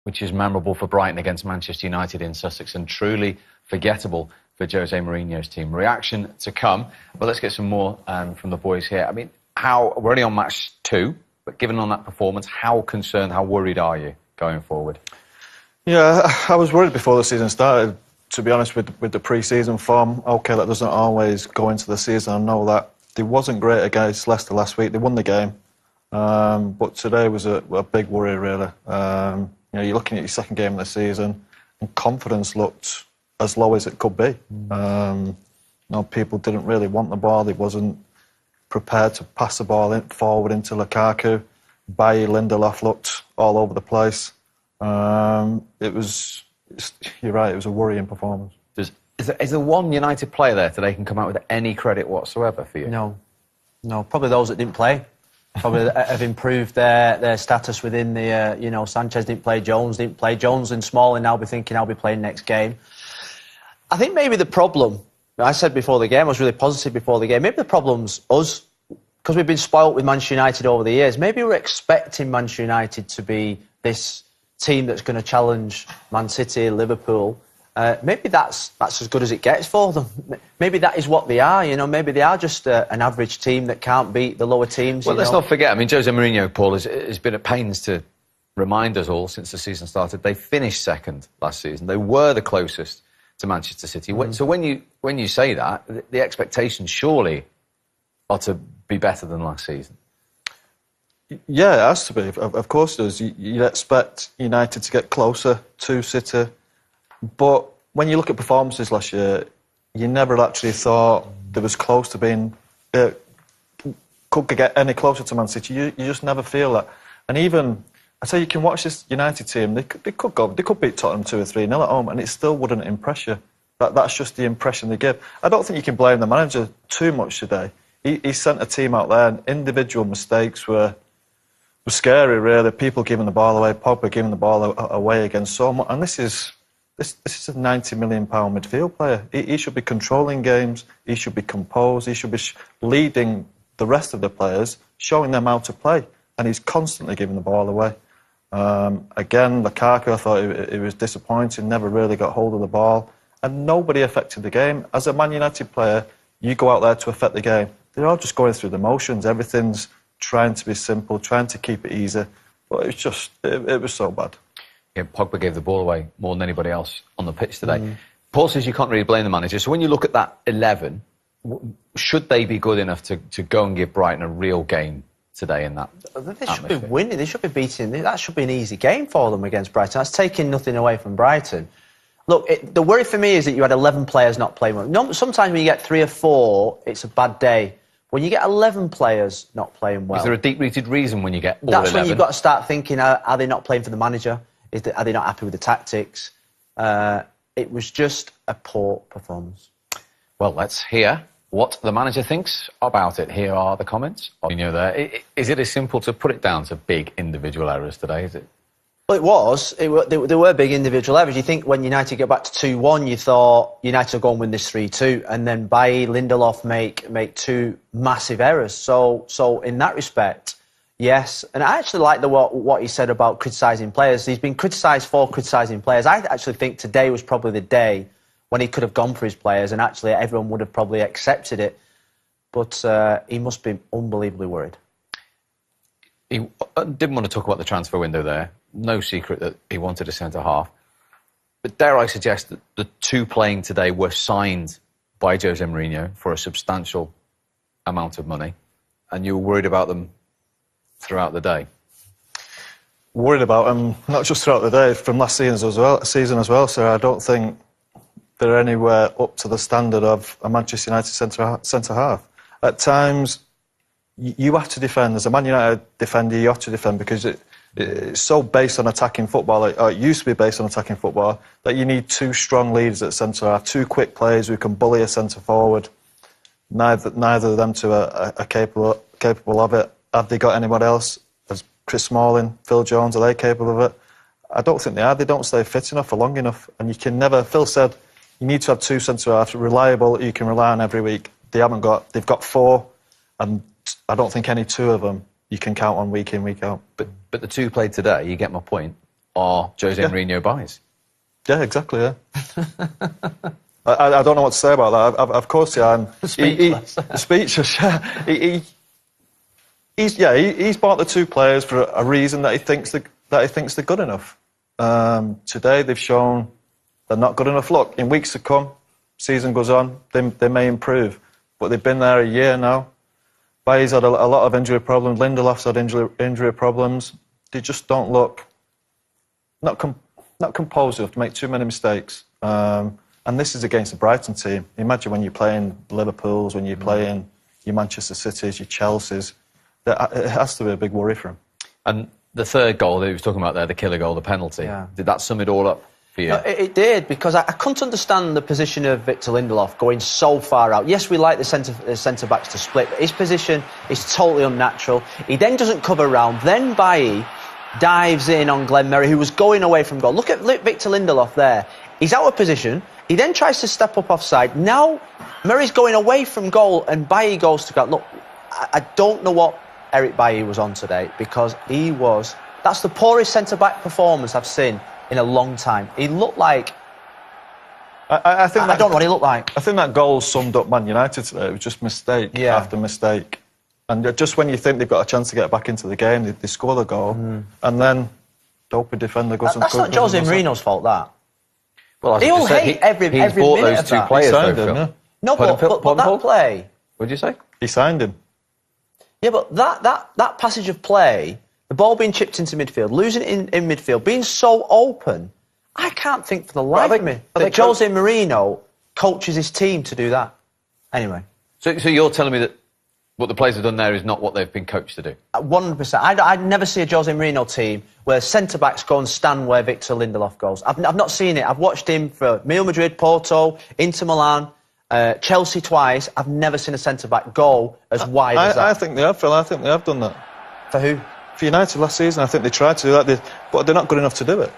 which is memorable for Brighton against Manchester United in Sussex and truly forgettable for Jose Mourinho's team. Reaction to come, but let's get some more from the boys here. I mean, we're only on match 2, but given on that performance, how concerned, how worried are you going forward? Yeah, I was worried before the season started, to be honest, with the pre-season form. OK, that doesn't always go into the season. I know that. They wasn't great against Leicester last week. They won the game. But today was a big worry, really. You know, you're looking at your second game of the season, and confidence looked as low as it could be. You know, people didn't really want the ball. They wasn't prepared to pass the ball forward into Lukaku. Bailly, Lindelof looked all over the place. You're right, it was a worrying performance. Is there one United player there today can come out with any credit whatsoever for you? No, probably those that didn't play. Probably have improved their status within the, you know, Sanchez didn't play, Jones didn't play. Jones and Smalling now be thinking I'll be playing next game. I think maybe the problem, I said before the game, I was really positive before the game, maybe the problem's us, because we've been spoilt with Manchester United over the years. Maybe we're expecting Manchester United to be this team that's going to challenge Man City, Liverpool. Maybe that's as good as it gets for them. Maybe that is what they are, you know. Maybe they are just an average team that can't beat the lower teams. Well, let's not forget, I mean, Jose Mourinho, Paul, has been at pains to remind us all since the season started. They finished second last season. They were the closest to Manchester City. So when you say that, the expectations surely are to be better than last season. Yeah, it has to be. Of course it does. You'd expect United to get closer to City. But when you look at performances last year, you never actually thought they was close to being... could get any closer to Man City. You just never feel that. And even... I say you can watch this United team, they could beat Tottenham 2 or 3-0 at home, and it still wouldn't impress you. That's just the impression they give. I don't think you can blame the manager too much today. He sent a team out there, and individual mistakes were scary, really. People giving the ball away, Pogba giving the ball away again so much. And this is a £90 million midfield player. He should be controlling games. He should be composed. He should be leading the rest of the players, showing them how to play. And he's constantly giving the ball away. Again, Lukaku, I thought it was disappointing, never really got hold of the ball. And nobody affected the game. As a Man United player, you go out there to affect the game. They're all just going through the motions. Everything's trying to be simple, trying to keep it easy. But it's just, it was so bad. Yeah, Pogba gave the ball away more than anybody else on the pitch today. Paul says you can't really blame the manager. So when you look at that 11, should they be good enough to go and give Brighton a real game today in that They should be winning. They should be beating. That should be an easy game for them against Brighton. That's taking nothing away from Brighton. Look, the worry for me is that you had 11 players not playing well. No, sometimes when you get 3 or 4, it's a bad day. When you get 11 players not playing well... Is there a deep-rooted reason when you get all That's 11? When you've got to start thinking, are they not playing for the manager? Are they not happy with the tactics? It was just a poor performance. Well, let's hear what the manager thinks about it. Here are the comments. You know, is it as simple to put it down to big individual errors today, is it? Well, it was. There were big individual errors. You think when United got back to 2-1, you thought United will go and win this 3-2, and then Bailly, Lindelof make 2 massive errors. So in that respect, yes. And I actually like what he said about criticising players. He's been criticised for criticising players. I actually think today was probably the day when he could have gone for his players, and actually everyone would have probably accepted it. But he must be unbelievably worried. He didn't want to talk about the transfer window there. No secret that he wanted a centre-half. But dare I suggest that the 2 playing today were signed by Jose Mourinho for a substantial amount of money, and you were worried about them throughout the day? Worried about them, not just throughout the day, from last season as well, sir. I don't think they're anywhere up to the standard of a Manchester United centre-half. At times, you have to defend. As a Man United defender, you have to defend because it's so based on attacking football, or it used to be based on attacking football, that you need 2 strong leaders at centre-half, 2 quick players who can bully a centre-forward. Neither of them two are capable of it. Have they got anyone else? As Chris Smalling, Phil Jones, are they capable of it? I don't think they are. They don't stay fit enough for long enough. And you can never... Phil said you need to have 2 centre-halves, reliable, you can rely on every week. They've got 4, and I don't think any 2 of them you can count on week in, week out. But the 2 played today, you get my point, are Jose Mourinho buys. Yeah, exactly. Yeah. I don't know what to say about that. Of course, yeah. I'm Speechless. Speechless. Yeah. He's bought the two players for a reason that he thinks they're good enough. Today they've shown they're not good enough. Look, in weeks to come, season goes on, they may improve, but they've been there a year now. Bailly's had a lot of injury problems. Lindelof's had injury problems. They just don't look not composed enough to make too many mistakes. And this is against the Brighton team. Imagine when you're playing Liverpool's, when you're playing your Manchester City's, your Chelsea's. It has to be a big worry for him. And the third goal that he was talking about there, the killer goal, the penalty, did that sum it all up for you? No, it did, because I couldn't understand the position of Victor Lindelof going so far out. Yes, we like the centre-backs to split, but his position is totally unnatural. He then doesn't cover round. Then Bailly dives in on Glenn Murray, who was going away from goal. Look at Victor Lindelof there. He's out of position. He then tries to step up offside. Now Murray's going away from goal and Bailly goes to goal. Look, I don't know what Eric Bailly was on today, because that's the poorest centre-back performance I've seen in a long time. He looked like... I don't know what he looked like. I think that goal summed up Man United today. It was just mistake after mistake. And just when you think they've got a chance to get back into the game, they score the goal. And then dopey defender goes... That's not Jose Mourinho's fault, that. Well, He'll hate every bought minute those of two that. players, signed though, him, Phil. yeah. No, but that play... What did you say? He signed him. Yeah, but that passage of play, the ball being chipped into midfield, losing it in midfield, being so open, I can't think for the life of me that Jose Mourinho coaches his team to do that. Anyway. So you're telling me that what the players have done there is not what they've been coached to do? 100%. I'd never see a Jose Mourinho team where centre-backs go and stand where Victor Lindelof goes. I've not seen it. I've watched him for Real Madrid, Porto, Inter Milan, Chelsea twice. I've never seen a centre-back go as wide as that. I think they have, Phil. I think they have done that. For who? For United last season, I think they tried to do that, but they're not good enough to do it.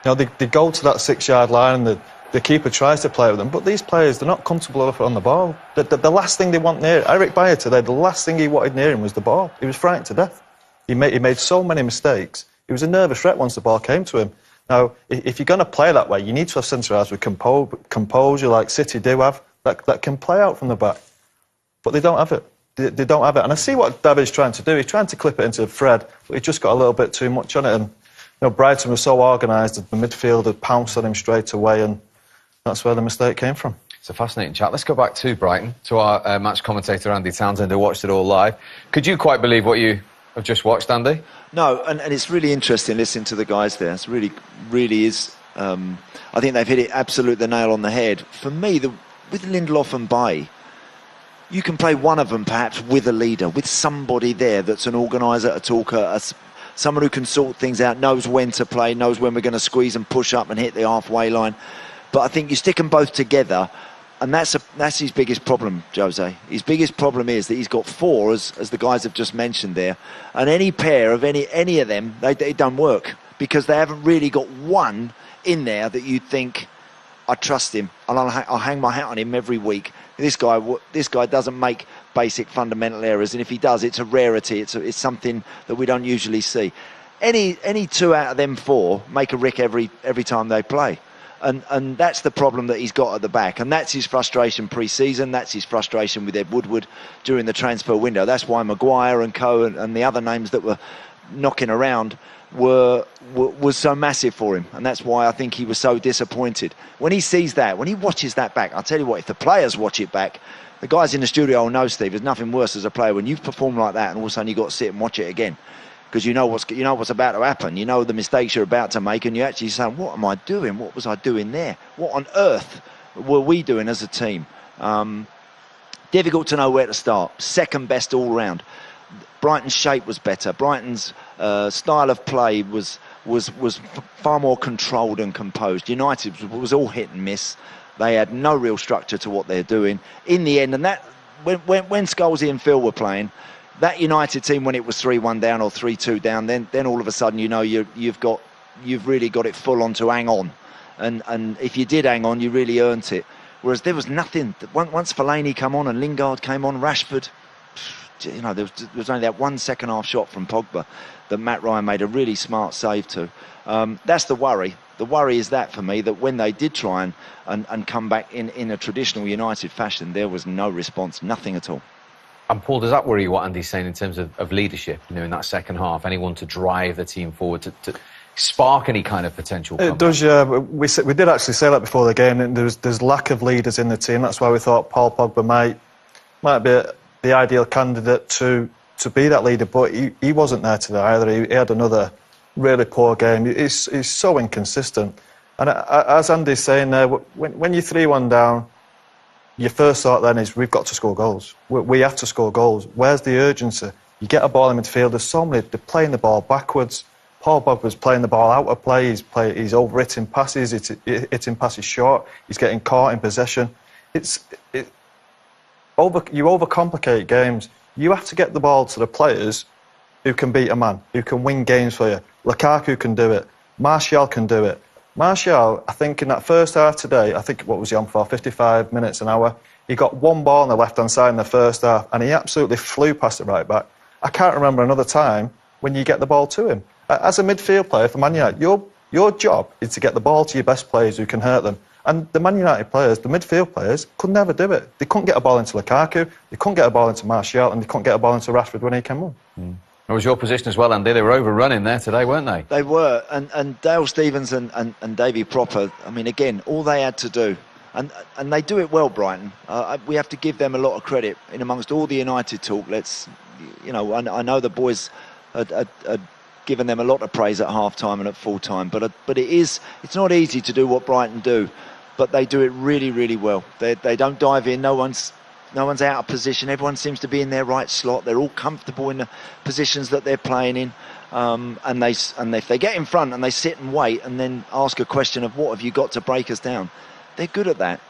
You know, they go to that 6-yard line and the keeper tries to play with them, but these players, they're not comfortable enough on the ball. The last thing they want near Eric Bailly today, the last thing he wanted near him was the ball. He was frightened to death. He made so many mistakes. He was a nervous wreck once the ball came to him. Now, if you're going to play that way, you need to have centre-halves with composure, like City do have, that can play out from the back. But they don't have it. They don't have it. And I see what David's trying to do. He's trying to clip it into Fred, but he just got a little bit too much on it. And Brighton was so organised, the midfield had pounced on him straight away, and that's where the mistake came from. It's a fascinating chat. Let's go back to Brighton, to our match commentator, Andy Townsend, who watched it all live. Could you quite believe what you have just watched, Andy? No, and it's really interesting listening to the guys there. It's really is. I think they've hit it absolutely the nail on the head. For me, with Lindelof and Bailly, you can play one of them perhaps with a leader, with somebody there that's an organiser, a talker, someone who can sort things out, knows when to play, knows when we're going to squeeze and push up and hit the halfway line. But I think you stick them both together, and that's his biggest problem, Jose. His biggest problem is that he's got four, as the guys have just mentioned there, and any pair of any of them, they don't work, because they haven't really got one in there that you'd think, I trust him, and I'll hang my hat on him every week. This guy doesn't make basic fundamental errors, and if he does, it's a rarity. It's something that we don't usually see. Any two out of them four make a rick every time they play. And that's the problem that he's got at the back, and that's his frustration pre-season. That's his frustration with Ed Woodward during the transfer window. That's why Maguire and Co and the other names that were knocking around was so massive for him, and that's why I think he was so disappointed when he sees that, when he watches that back. I'll tell you what, if the players watch it back, the guys in the studio will know, Steve, there's nothing worse as a player when you've performed like that and all of a sudden you've got to sit and watch it again, because you know what's about to happen. You know the mistakes you're about to make, and you actually say, what am I doing? What was I doing there? What on earth were we doing as a team? Difficult to know where to start. Second best all round. Brighton's shape was better. Brighton's style of play was far more controlled and composed. United was all hit and miss. They had no real structure to what they're doing in the end. And that when Scholesy and Phil were playing, that United team, when it was 3-1 down or 3-2 down, then all of a sudden you've really got it full on to hang on. And if you did hang on, you really earned it. Whereas there was nothing. Once Fellaini come on and Lingard came on, Rashford, you know, there was only that 1 second half shot from Pogba that Matt Ryan made a really smart save to. That's the worry. The worry is that for me, that when they did try and come back in a traditional United fashion, there was no response, nothing at all. And Paul, does that worry you, what Andy's saying in terms of leadership, you know, in that second half? Anyone to drive the team forward, to spark any kind of potential comeback? It does, yeah. We did actually say that before the game, and there's lack of leaders in the team. That's why we thought Paul Pogba might be the ideal candidate to be that leader, but he wasn't there today either. He had another really poor game. He's so inconsistent. And as Andy's saying there, when you're 3-1 down, your first thought then is, we've got to score goals. We have to score goals. Where's the urgency? You get a ball in midfield, there's so many, they're playing the ball backwards. Paul Pogba's playing the ball out of play, he's over-hitting passes, hitting passes short, he's getting caught in possession. You overcomplicate games. You have to get the ball to the players who can beat a man, who can win games for you. Lukaku can do it. Martial can do it. Martial, I think in that first half today, I think, what was he on for, 55 minutes, an hour? He got one ball on the left-hand side in the first half, and he absolutely flew past it right back. I can't remember another time when you get the ball to him. As a midfield player for Man United, your job is to get the ball to your best players who can hurt them. And the Man United players, the midfield players, could never do it. They couldn't get a ball into Lukaku, they couldn't get a ball into Martial, and they couldn't get a ball into Rashford when he came on. It was your position as well, Andy. They were overrunning there today, weren't they? They were, and Dale Stevens and Davy Propper, I mean, again, all they had to do, and they do it well, Brighton. We have to give them a lot of credit in amongst all the United talk. I know the boys had given them a lot of praise at half-time and at full-time, but it's not easy to do what Brighton do, but they do it really, really well. They don't dive in, no one's out of position, everyone seems to be in their right slot, they're all comfortable in the positions that they're playing in, and if they get in front and they sit and wait and then ask a question of what have you got to break us down, they're good at that,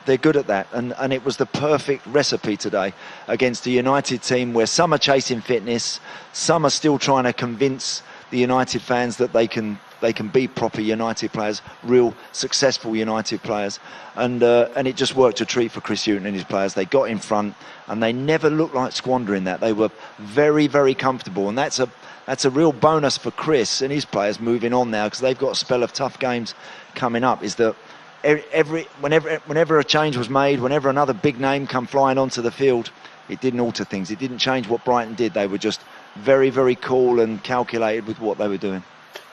and it was the perfect recipe today against a United team where some are chasing fitness, some are still trying to convince the United fans that they can be proper United players, real successful United players, and it just worked a treat for Chris Hughton and his players. They got in front and they never looked like squandering that. They were very, very comfortable, and that's a real bonus for Chris and his players moving on now, because they've got a spell of tough games coming up. Is that whenever a change was made, whenever another big name come flying onto the field, it didn't alter things. It didn't change what Brighton did. They were just very, very cool and calculated with what they were doing.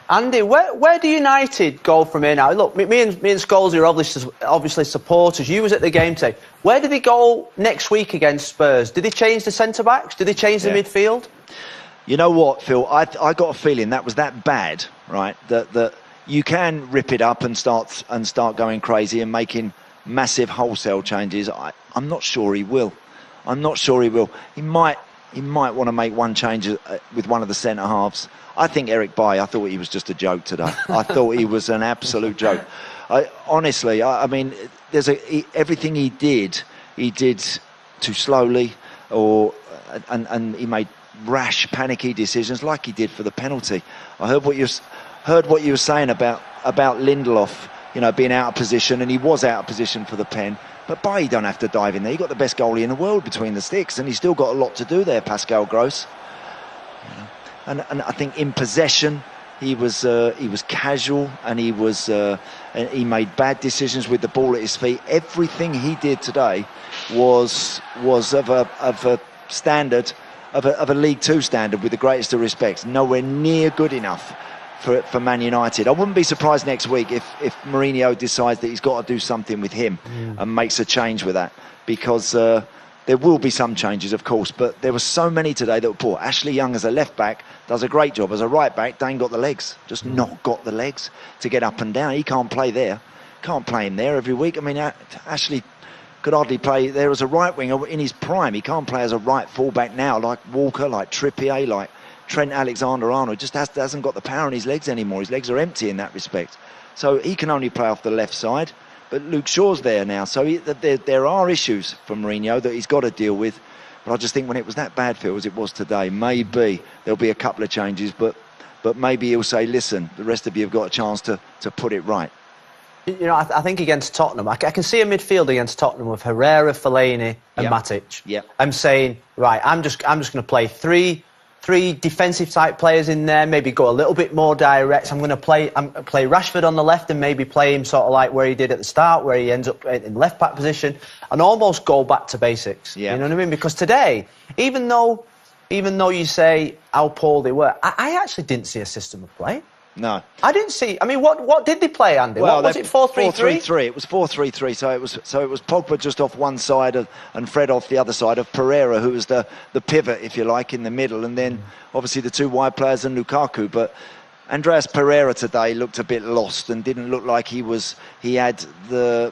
Andy, where do United go from here now? Look, me and Scholes are obviously supporters. You was at the game today. Where do they go next week against Spurs? Did they change the centre-backs? Did they change the midfield? You know what, Phil? I got a feeling that was that bad, right? That you can rip it up and start going crazy and making massive wholesale changes. I'm not sure he will. He might want to make one change with one of the centre-halves. I think Eric Bailly, I thought he was just a joke today. I thought he was an absolute joke. Honestly, I mean, everything he did too slowly, and he made rash, panicky decisions like he did for the penalty. I heard what you were saying about Lindelof, being out of position, and he was out of position for the pen. But Bailly don't have to dive in there. He got the best goalie in the world between the sticks, and he's still got a lot to do there, Pascal Gross. And I think in possession he was casual, and he made bad decisions with the ball at his feet. Everything he did today was of a standard of a League Two standard, with the greatest of respects. Nowhere near good enough for Man United. I wouldn't be surprised next week if Mourinho decides that he's got to do something with him and makes a change with that, because there will be some changes, of course, but there were so many today that were poor. Ashley Young as a left back does a great job. As a right back, Dane got the legs, just not got the legs to get up and down. He can't play there. Can't play him there every week. I mean, Ashley could hardly play there as a right winger in his prime. He can't play as a right fullback now, like Walker, like Trippier, like Trent Alexander-Arnold. Just hasn't got the power in his legs anymore. His legs are empty in that respect. So he can only play off the left side. But Luke Shaw's there now. So there are issues for Mourinho that he's got to deal with. But I just think when it was that bad, Phil, as it was today, maybe there'll be a couple of changes. But maybe he'll say, listen, the rest of you have got a chance to put it right. You know, I think against Tottenham, I can see a midfield against Tottenham with Herrera, Fellaini and Matic. Yep. I'm saying, right, I'm just going to play three defensive type players in there, maybe go a little bit more direct. I'm going to play Rashford on the left and maybe play him sort of like where he did at the start, where he ends up in left back position, and almost go back to basics. Yeah. You know what I mean? Because today, even though you say how poor they were, I actually didn't see a system of play. No. I didn't see. I mean, what did they play, Andy? Well, what was it? 4-3-3. 4-3-3. It was 4-3-3. So it was Pogba just off one side and Fred off the other side of Pereira, who was the pivot, if you like, in the middle, and then obviously the two wide players and Lukaku. But Andreas Pereira today looked a bit lost and didn't look like he had the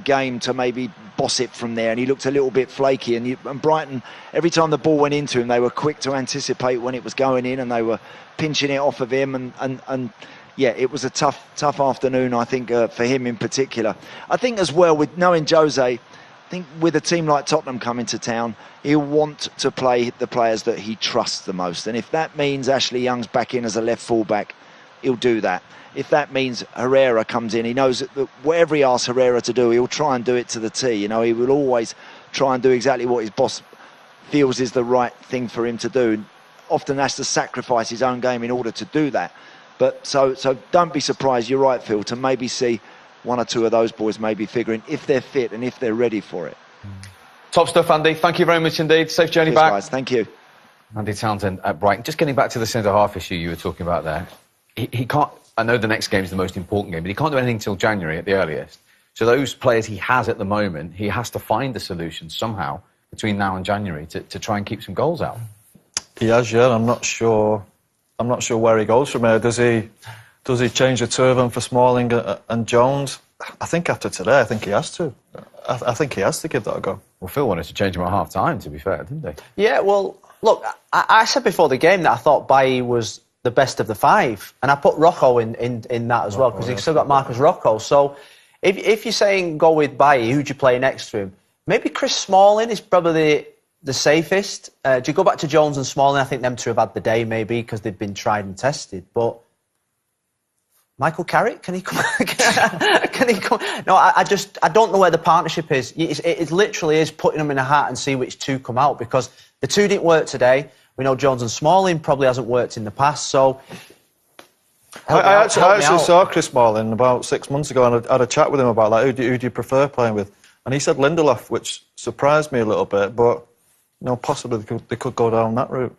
game to maybe boss it from there, and he looked a little bit flaky. And Brighton, every time the ball went into him, they were quick to anticipate when it was going in, and they were pinching it off of him. And yeah, it was a tough afternoon, I think, for him in particular. I think as well, with knowing Jose, I think with a team like Tottenham coming to town, he'll want to play the players that he trusts the most. And if that means Ashley Young's back in as a left full-back, he'll do that. If that means Herrera comes in, he knows that whatever he asks Herrera to do, he'll try and do it to the T. You know, he will always try and do exactly what his boss feels is the right thing for him to do. Often has to sacrifice his own game in order to do that. But so don't be surprised, you're right, Phil, to maybe see one or two of those boys maybe figuring if they're fit and if they're ready for it. Top stuff, Andy. Thank you very much indeed. Safe journey Cheers, back. guys. Thank you. Andy Townsend at Brighton. Just getting back to the centre-half issue you were talking about there. He can't... I know the next game is the most important game, but he can't do anything until January at the earliest. So those players he has at the moment, he has to find a solution somehow between now and January to try and keep some goals out. He has, yeah. I'm not sure where he goes from here. Does he change the two of them for Smalling and Jones? I think after today, I think he has to. I think he has to give that a go. Well, Phil wanted to change him at half-time, to be fair, didn't they? Yeah, well, look, I said before the game that I thought Bailly was the best of the five, and I put Rocco in that as well, because he's still got Marcus Rocco. So if you're saying go with Bailly, who'd you play next to him? Maybe Chris Smalling is probably the safest. Do you go back to Jones and Smalling? I think them two have had the day maybe because they've been tried and tested. But Michael Carrick, can he come? Can he come? No, I don't know where the partnership is. It literally is putting them in a hat and see which two come out, because the two didn't work today. We know Jones and Smalling probably hasn't worked in the past, so... I actually saw Chris Smalling about 6 months ago, and I had a chat with him about that. Who do you prefer playing with? And he said Lindelof, which surprised me a little bit, but possibly they could go down that route.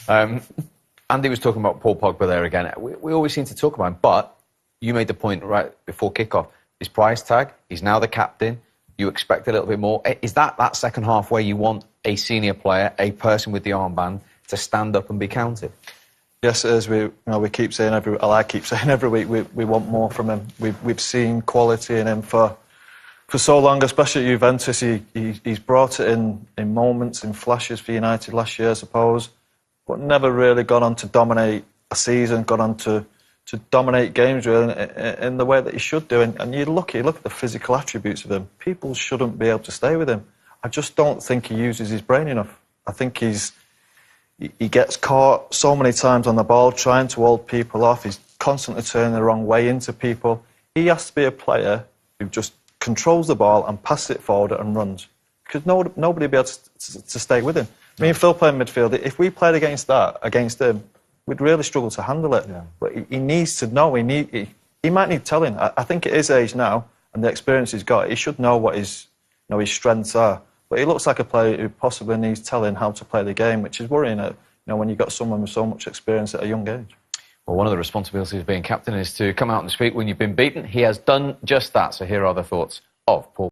Andy was talking about Paul Pogba there again. We always seem to talk about him, but you made the point right before kickoff. His price tag, he's now the captain. You expect a little bit more. Is that second half where you want a senior player, a person with the armband, to stand up and be counted? Yes, it is. We keep saying I keep saying every week we want more from him. We've seen quality in him for so long, especially at Juventus. He's brought it in moments, in flashes for United last year, I suppose, but never really gone on to dominate a season, gone on to dominate games really in the way that he should do. And you look at the physical attributes of him. People shouldn't be able to stay with him. I just don't think he uses his brain enough. I think he gets caught so many times on the ball trying to hold people off. He's constantly turning the wrong way into people. He has to be a player who just controls the ball and passes it forward and runs, because nobody will be able to stay with him. Me and Phil playing midfield. If we played against him, we'd really struggle to handle it. Yeah. But he needs to know. He might need telling. I think at his age now and the experience he's got, he should know what his strengths are. But he looks like a player who possibly needs telling how to play the game, which is worrying. When you've got someone with so much experience at a young age. Well, one of the responsibilities of being captain is to come out and speak when you've been beaten. He has done just that. So here are the thoughts of Paul.